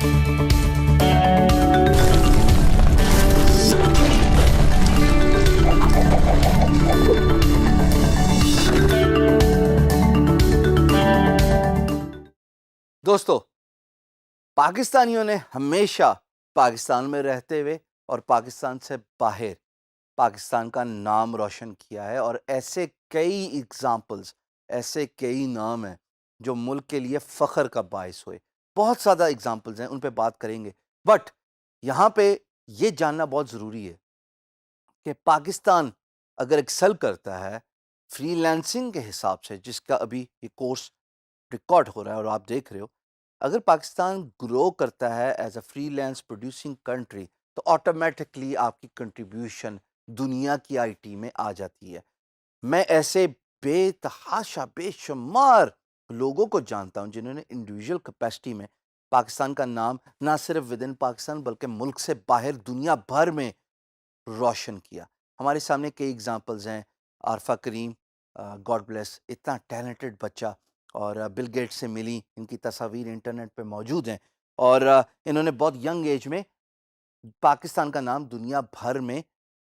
دوستو، پاکستانیوں نے ہمیشہ پاکستان میں رہتے ہوئے اور پاکستان سے باہر پاکستان کا نام روشن کیا ہے، اور ایسے کئی ایگزامپلز، ایسے کئی نام ہیں جو ملک کے لیے فخر کا باعث ہوئے۔ بہت زیادہ ایگزامپلز ہیں، ان پہ بات کریں گے، بٹ یہاں پہ یہ جاننا بہت ضروری ہے کہ پاکستان اگر ایکسل کرتا ہے فری لانسنگ کے حساب سے، جس کا ابھی یہ کورس ریکارڈ ہو رہا ہے اور آپ دیکھ رہے ہو، اگر پاکستان گرو کرتا ہے as a free lance producing country, تو آٹومیٹکلی آپ کی کنٹریبیوشن دنیا کی آئی ٹی میں آ جاتی ہے۔ میں ایسے بے تحاشا بے شمار لوگوں کو جانتا ہوں جنہوں نے انڈیویجول کیپیسٹی میں پاکستان کا نام نہ صرف ود ان پاکستان بلکہ ملک سے باہر دنیا بھر میں روشن کیا۔ ہمارے سامنے کئی ایگزامپلز ہیں۔ عارفہ کریم، گاڈ بلیس، اتنا ٹیلنٹڈ بچہ، اور بل گیٹ سے ملی، ان کی تصاویر انٹرنیٹ پہ موجود ہیں، اور انہوں نے بہت ینگ ایج میں پاکستان کا نام دنیا بھر میں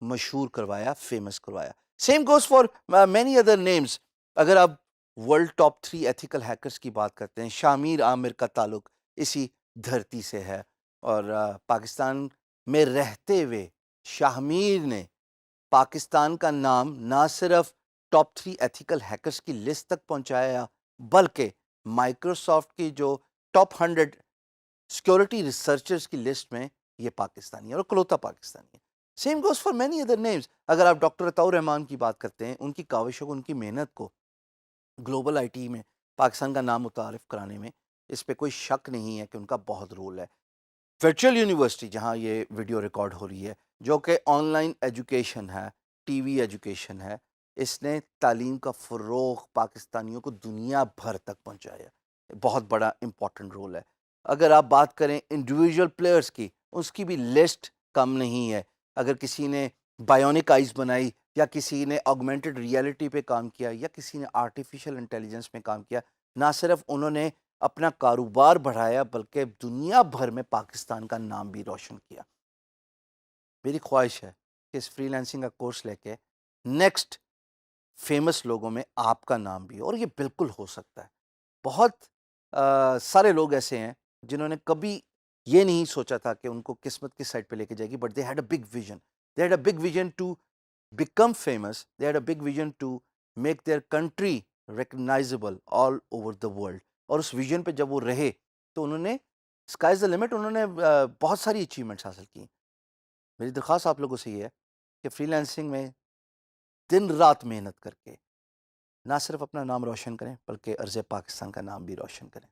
مشہور کروایا، فیمس کروایا۔ Same goes for many other names. اگر آپ ورلڈ ٹاپ 3 ایتھیکل ہیکرز کی بات کرتے ہیں، شامیر عامر کا تعلق اسی دھرتی سے ہے، اور پاکستان میں رہتے ہوئے شاہمیر نے پاکستان کا نام نہ صرف ٹاپ 3 ایتھیکل ہیکرز کی لسٹ تک پہنچایا، بلکہ مائکروسافٹ کی جو ٹاپ 100 سیکورٹی ریسرچرز کی لسٹ میں یہ پاکستانی ہے، اور اکلوتا پاکستانی ہے۔ Same goes for many other names. اگر آپ ڈاکٹر عطاء رحمان کی بات کرتے ہیں، ان کی کاوشوں کو، ان کی محنت کو گلوبل آئی ٹی میں پاکستان کا نام متعارف کرانے میں، اس پہ کوئی شک نہیں ہے کہ ان کا بہت رول ہے۔ ورچوئل یونیورسٹی جہاں یہ ویڈیو ریکارڈ ہو رہی ہے، جو کہ آن لائن ایجوکیشن ہے، ٹی وی ایجوکیشن ہے، اس نے تعلیم کا فروغ پاکستانیوں کو دنیا بھر تک پہنچایا۔ بہت بڑا امپورٹنٹ رول ہے۔ اگر آپ بات کریں انڈیویجول پلیئرز کی، اس کی بھی لسٹ کم نہیں ہے۔ اگر کسی نے بایونک آئیز بنائی، یا کسی نے آگمنٹڈ ریئلٹی پہ کام کیا، یا کسی نے آرٹیفیشل انٹیلیجنس میں کام کیا، نہ صرف انہوں نے اپنا کاروبار بڑھایا بلکہ دنیا بھر میں پاکستان کا نام بھی روشن کیا۔ میری خواہش ہے کہ اس فری لانسنگ کا کورس لے کے نیکسٹ فیمس لوگوں میں آپ کا نام بھی ہو، اور یہ بالکل ہو سکتا ہے۔ بہت سارے لوگ ایسے ہیں جنہوں نے کبھی یہ نہیں سوچا تھا کہ ان کو قسمت کی سائڈ پہ لے کے جائے گی، but they had a big vision, they had a big vision to become famous, they had a big vision to make their country recognizable all over the world۔ اور اس ویژن پہ جب وہ رہے تو انہوں نے اسکائی از دا لمٹ، انہوں نے بہت ساری اچیومنٹس حاصل کی۔ میری درخواست آپ لوگوں سے یہ ہے کہ فری لانسنگ میں دن رات محنت کر کے نہ صرف اپنا نام روشن کریں بلکہ ارض پاکستان کا نام بھی روشن کریں۔